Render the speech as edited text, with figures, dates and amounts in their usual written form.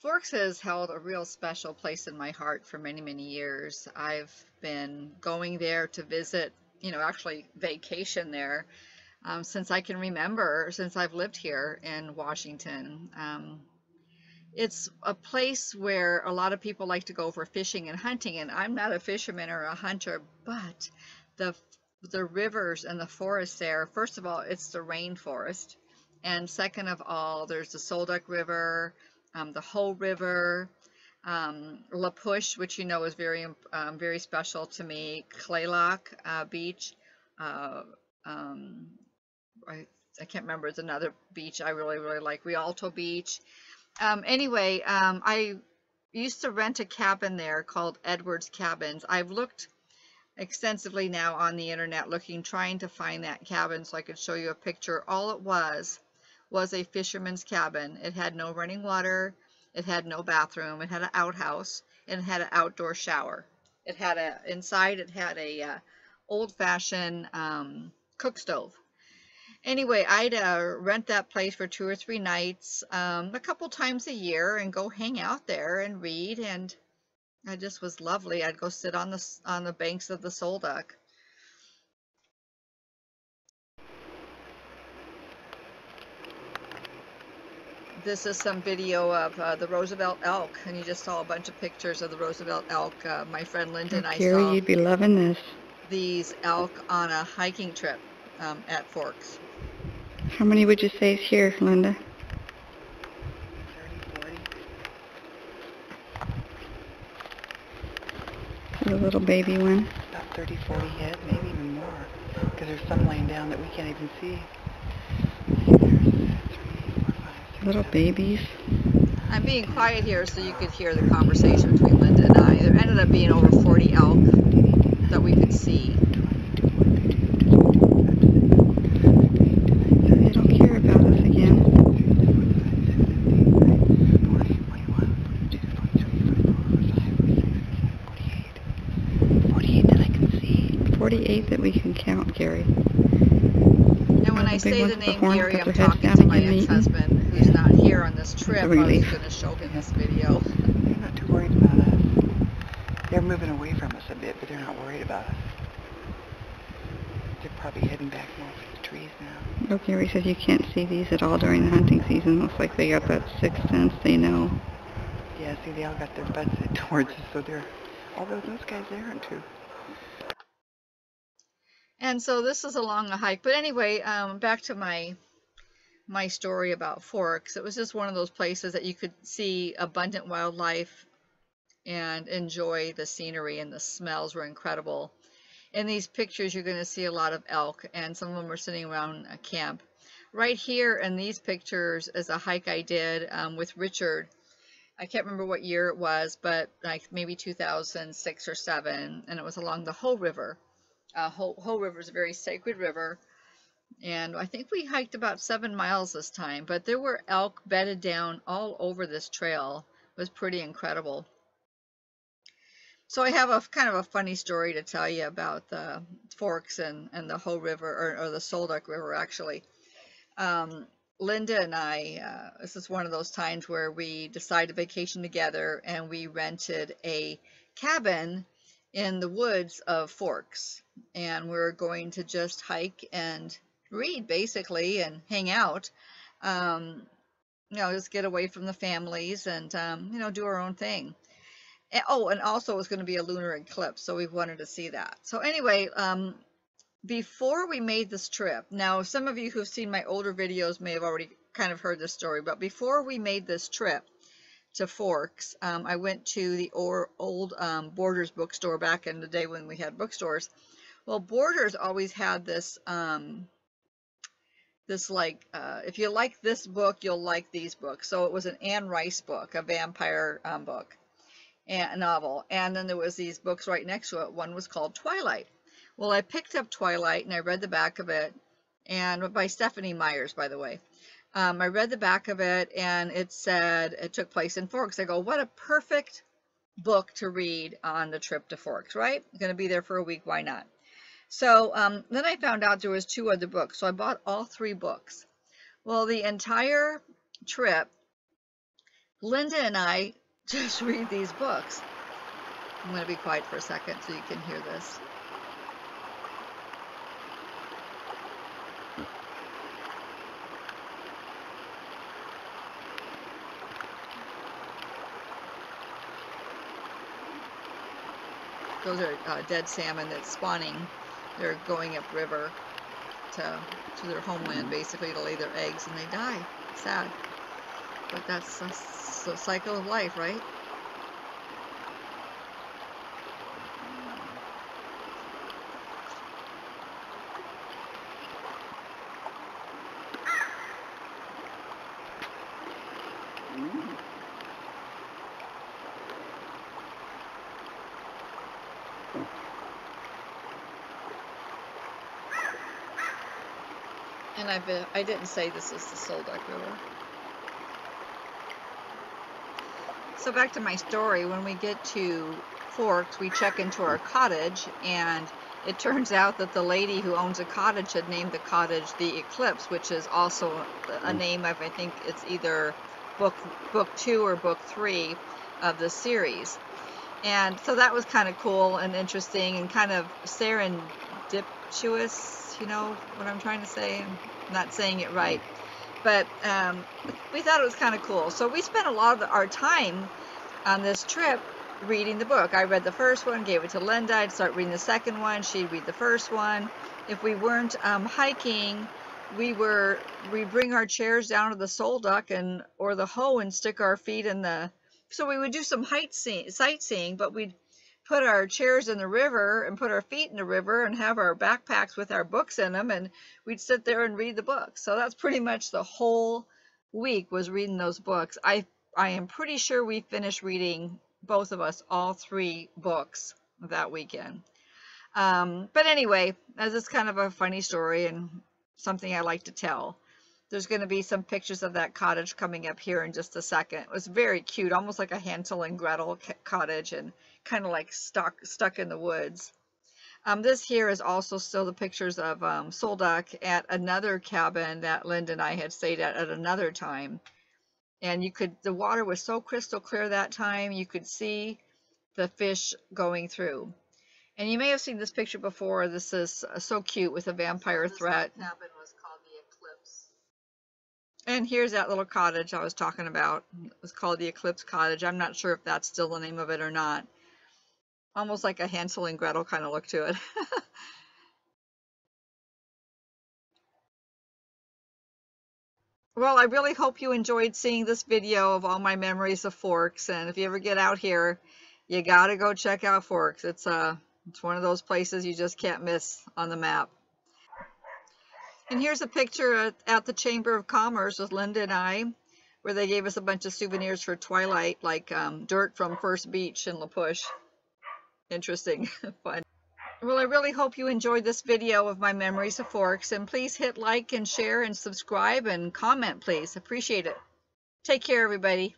Forks has held a real special place in my heart for many, many years. I've been going there to visit, actually vacation there since I can remember, since I've lived here in Washington. It's a place where a lot of people like to go for fishing and hunting, and I'm not a fisherman or a hunter, but the the rivers and the forests there, first of all, it's the rainforest, and second of all, there's the Sol Duc River, the Hoh River, La Push, which is very special to me, Claylock Beach, uh, um, I, I can't remember, it's another beach I really, really like, Rialto Beach. Anyway, I used to rent a cabin there called Edwards Cabins. I've looked extensively now on the internet trying to find that cabin so I could show you a picture. All it was a fisherman's cabin. It had no running water, it had no bathroom, it had an outhouse, and it had an outdoor shower. Inside it had a old-fashioned cook stove. Anyway, I'd rent that place for 2 or 3 nights, a couple times a year, and go hang out there and read, and it just was lovely. I'd go sit on the banks of the Sol Duc. This is some video of the Roosevelt Elk, and you just saw a bunch of pictures of the Roosevelt Elk. My friend Linda and I Carrie, saw you'd be loving this. these elk on a hiking trip at Forks. How many would you say is here, Linda? 30, 40. The little baby one. About 30, 40 head, maybe even more. Because there's some laying down that we can't even see. There's 3, 4, 5, 6, Little 7. babies. I'm being quiet here so you could hear the conversation between Linda and I. There ended up being over 40 elk that we could see. They don't care about us again. 48 that I can see. 48 that we can count, Gary. And when I say the name Gary, I'm talking to my ex-husband, who's not here on this trip. I was going to show him this video. They're not too worried about us. They're moving away from us a bit, but they're not worried about us. They're probably heading back more for the trees now. Oh, Gary says you can't see these at all during the hunting season. Looks like they got that sixth sense, they know. Yeah, see, they all got their butts set towards us, so they're... Although those guys, they aren't too. And so this is along a hike. But anyway, back to my story about Forks. It was just one of those places that you could see abundant wildlife and enjoy the scenery, and the smells were incredible. In these pictures, you're going to see a lot of elk, and some of them are sitting around a camp. Right here in these pictures is a hike I did with Richard. I can't remember what year it was, but like maybe 2006 or 7, and it was along the Hoh River. Hoh River is a very sacred river, and I think we hiked about 7 miles this time, but there were elk bedded down all over this trail. It was pretty incredible. So I have a kind of a funny story to tell you about the Forks and the Hoh River, or the Sol Duc River, actually. Linda and I, this is one of those times where we decided to vacation together, and we rented a cabin in the woods of Forks, and we're going to just hike and read, basically, and hang out. Just get away from the families and do our own thing. And, and also it was going to be a lunar eclipse, so we wanted to see that. So anyway, before we made this trip, now some of you who've seen my older videos may have already kind of heard this story, but before we made this trip to Forks, I went to the old Borders bookstore back in the day when we had bookstores. Well, Borders always had this, if you like this book, you'll like these books. So it was an Anne Rice book, a vampire book, and a novel. And then there was these books right next to it. One was called Twilight. Well, I picked up Twilight and I read the back of it, and by Stephanie Myers, by the way. I read the back of it, and it said it took place in Forks. I go, what a perfect book to read on the trip to Forks, right? I'm going to be there for a week, why not? So then I found out there was 2 other books, so I bought all 3 books. Well, the entire trip, Linda and I just read these books. I'm going to be quiet for a second so you can hear this. Those are dead salmon that's spawning. They're going upriver to their homeland, basically, to lay their eggs, and they die. It's sad. But that's the cycle of life, right? And I didn't say this is the Sol Duc River. So back to my story, when we get to Forks, we check into our cottage, and it turns out that the lady who owns a cottage had named the cottage the Eclipse, which is also a name of, I think it's either book 2 or book 3 of the series. And so that was kind of cool and interesting and kind of serendipitous, you know what I'm trying to say? I'm not saying it right. But we thought it was kind of cool. So we spent a lot of our time on this trip reading the book. I read the first one, gave it to Linda. I'd start reading the second one. She'd read the first one. If we weren't hiking, we'd bring our chairs down to the Sol Duc or the Hoh and stick our feet in the. So we would do some sightseeing, but we'd put our chairs in the river and put our feet in the river and have our backpacks with our books in them, and we'd sit there and read the books. So that's pretty much the whole week, was reading those books. I am pretty sure we finished reading, both of us, all 3 books that weekend. But anyway, as it's kind of a funny story and something I like to tell. There's going to be some pictures of that cottage coming up here in just a second. It was very cute, almost like a Hansel and Gretel cottage, and kind of like stuck in the woods. This here is also still the pictures of Sol Duc at another cabin that Linda and I had stayed at another time. And the water was so crystal clear that time, you could see the fish going through. And you may have seen this picture before. This is so cute with a vampire threat. This cabin was called the Eclipse. And here's that little cottage I was talking about. It was called the Eclipse Cottage. I'm not sure if that's still the name of it or not. Almost like a Hansel and Gretel kind of look to it. Well, I really hope you enjoyed seeing this video of all my memories of Forks. And if you ever get out here, you gotta go check out Forks. It's one of those places you just can't miss on the map. And here's a picture at the Chamber of Commerce with Linda and I, where they gave us a bunch of souvenirs for Twilight, like dirt from First Beach in La Push. Interesting. Fun. Well, I really hope you enjoyed this video of my memories of Forks, and please hit like and share and subscribe and comment, please. Appreciate it. Take care, everybody.